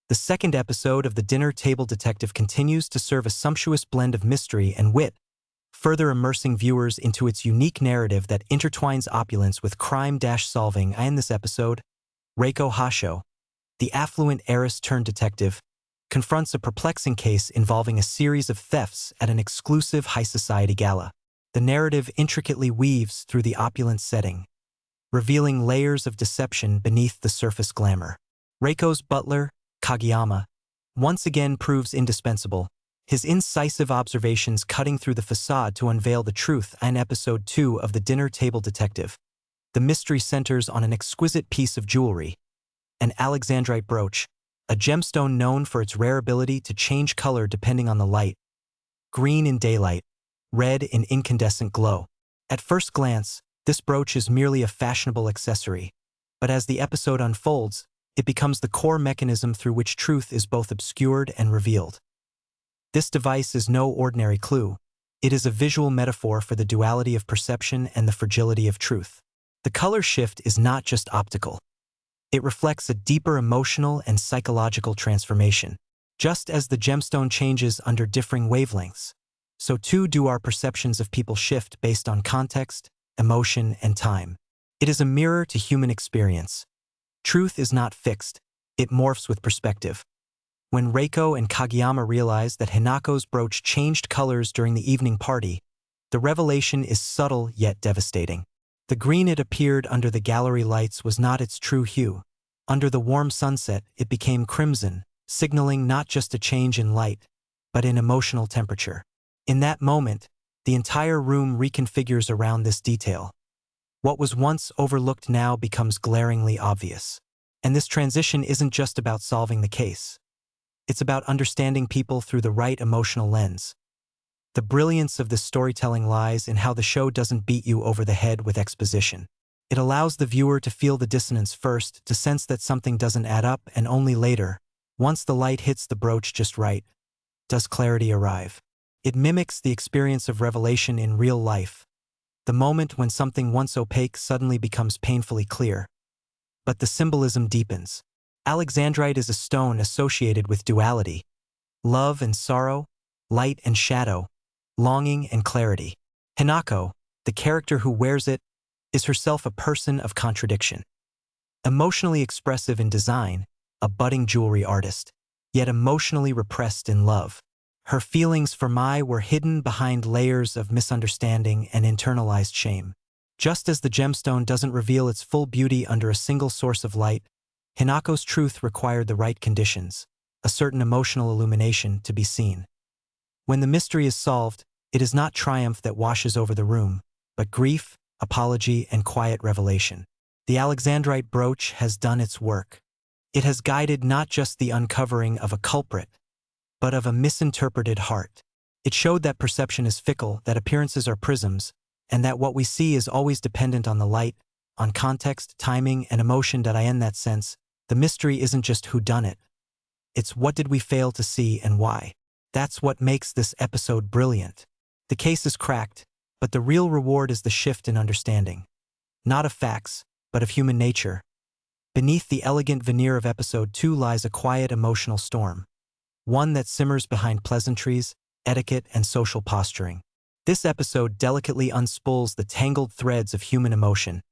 The second episode of The Dinner Table Detective continues to serve a sumptuous blend of mystery and wit, further immersing viewers into its unique narrative that intertwines opulence with crime-solving. In this episode, Reiko Hasho, the affluent heiress-turned-detective, confronts a perplexing case involving a series of thefts at an exclusive high-society gala. The narrative intricately weaves through the opulent setting, revealing layers of deception beneath the surface glamour. Reiko's butler, Kageyama, once again proves indispensable, his incisive observations cutting through the facade to unveil the truth. In Episode 2 of The Dinner Table Detective, the mystery centers on an exquisite piece of jewelry, an alexandrite brooch, a gemstone known for its rare ability to change color depending on the light, green in daylight, red in incandescent glow. At first glance, this brooch is merely a fashionable accessory, but as the episode unfolds, it becomes the core mechanism through which truth is both obscured and revealed. This device is no ordinary clue. It is a visual metaphor for the duality of perception and the fragility of truth. The color shift is not just optical. It reflects a deeper emotional and psychological transformation. Just as the gemstone changes under differing wavelengths, so too do our perceptions of people shift based on context, emotion, and time. It is a mirror to human experience. Truth is not fixed, it morphs with perspective. When Reiko and Kageyama realize that Hinako's brooch changed colors during the evening party, the revelation is subtle yet devastating. The green it appeared under the gallery lights was not its true hue. Under the warm sunset, it became crimson, signaling not just a change in light, but in emotional temperature. In that moment, the entire room reconfigures around this detail. What was once overlooked now becomes glaringly obvious. And this transition isn't just about solving the case. It's about understanding people through the right emotional lens. The brilliance of this storytelling lies in how the show doesn't beat you over the head with exposition. It allows the viewer to feel the dissonance first, to sense that something doesn't add up, and only later, once the light hits the brooch just right, does clarity arrive. It mimics the experience of revelation in real life, the moment when something once opaque suddenly becomes painfully clear. But the symbolism deepens. Alexandrite is a stone associated with duality, love and sorrow, light and shadow, longing and clarity. Hinako, the character who wears it, is herself a person of contradiction. Emotionally expressive in design, a budding jewelry artist, yet emotionally repressed in love. Her feelings for Mai were hidden behind layers of misunderstanding and internalized shame. Just as the gemstone doesn't reveal its full beauty under a single source of light, Hinako's truth required the right conditions, a certain emotional illumination, to be seen. When the mystery is solved, it is not triumph that washes over the room, but grief, apology, and quiet revelation. The alexandrite brooch has done its work. It has guided not just the uncovering of a culprit, but of a misinterpreted heart. It showed that perception is fickle, that appearances are prisms, and that what we see is always dependent on the light, on context, timing, and emotion. In that sense, the mystery isn't just who done it. It's what did we fail to see and why. That's what makes this episode brilliant. The case is cracked, but the real reward is the shift in understanding. Not of facts, but of human nature. Beneath the elegant veneer of Episode 2 lies a quiet emotional storm. One that simmers behind pleasantries, etiquette, and social posturing. This episode delicately unspools the tangled threads of human emotion,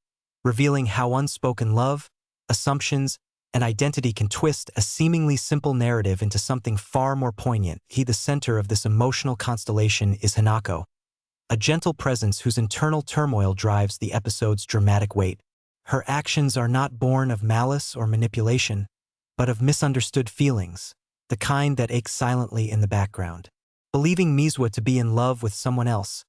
revealing how unspoken love, assumptions, and identity can twist a seemingly simple narrative into something far more poignant. The center of this emotional constellation is Hinako, a gentle presence whose internal turmoil drives the episode's dramatic weight. Her actions are not born of malice or manipulation, but of misunderstood feelings, the kind that ache silently in the background. Believing Mizuha to be in love with someone else,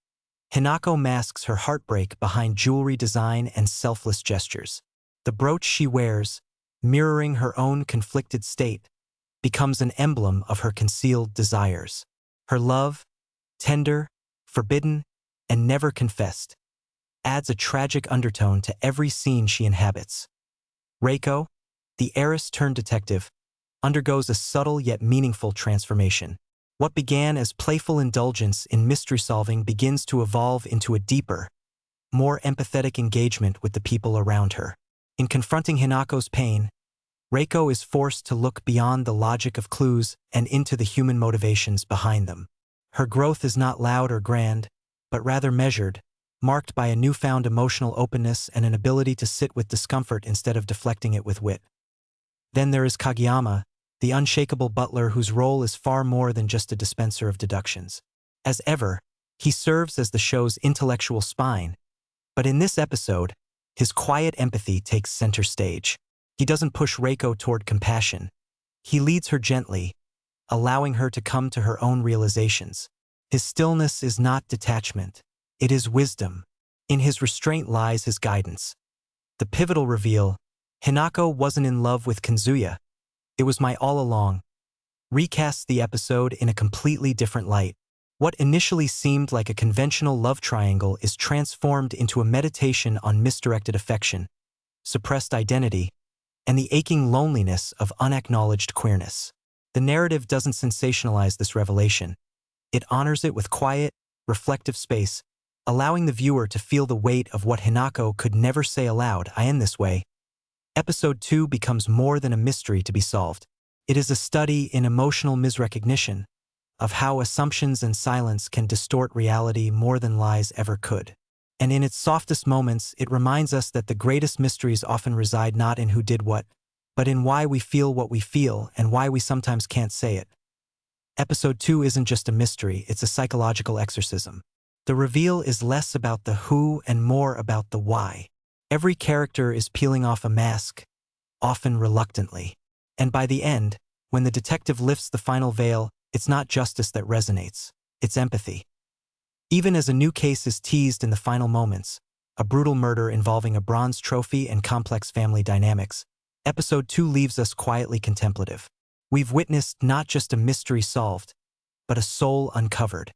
Hinako masks her heartbreak behind jewelry design and selfless gestures. The brooch she wears, mirroring her own conflicted state, becomes an emblem of her concealed desires. Her love, tender, forbidden, and never confessed, adds a tragic undertone to every scene she inhabits. Reiko, the heiress-turned-detective, undergoes a subtle yet meaningful transformation. What began as playful indulgence in mystery-solving begins to evolve into a deeper, more empathetic engagement with the people around her. In confronting Hinako's pain, Reiko is forced to look beyond the logic of clues and into the human motivations behind them. Her growth is not loud or grand, but rather measured, marked by a newfound emotional openness and an ability to sit with discomfort instead of deflecting it with wit. Then there is Kageyama, the unshakable butler whose role is far more than just a dispenser of deductions. As ever, he serves as the show's intellectual spine, but in this episode, his quiet empathy takes center stage. He doesn't push Reiko toward compassion. He leads her gently, allowing her to come to her own realizations. His stillness is not detachment. It is wisdom. In his restraint lies his guidance. The pivotal reveal, Hinako wasn't in love with Kanzuya. It was my all along. Recasts the episode in a completely different light. What initially seemed like a conventional love triangle is transformed into a meditation on misdirected affection, suppressed identity, and the aching loneliness of unacknowledged queerness. The narrative doesn't sensationalize this revelation. It honors it with quiet, reflective space, allowing the viewer to feel the weight of what Hinako could never say aloud. In this way, Episode 2 becomes more than a mystery to be solved. It is a study in emotional misrecognition, of how assumptions and silence can distort reality more than lies ever could. And in its softest moments, it reminds us that the greatest mysteries often reside not in who did what, but in why we feel what we feel and why we sometimes can't say it. Episode 2 isn't just a mystery, it's a psychological exorcism. The reveal is less about the who and more about the why. Every character is peeling off a mask, often reluctantly. And by the end, when the detective lifts the final veil, it's not justice that resonates, it's empathy. Even as a new case is teased in the final moments, a brutal murder involving a bronze trophy and complex family dynamics, Episode 2 leaves us quietly contemplative. We've witnessed not just a mystery solved, but a soul uncovered.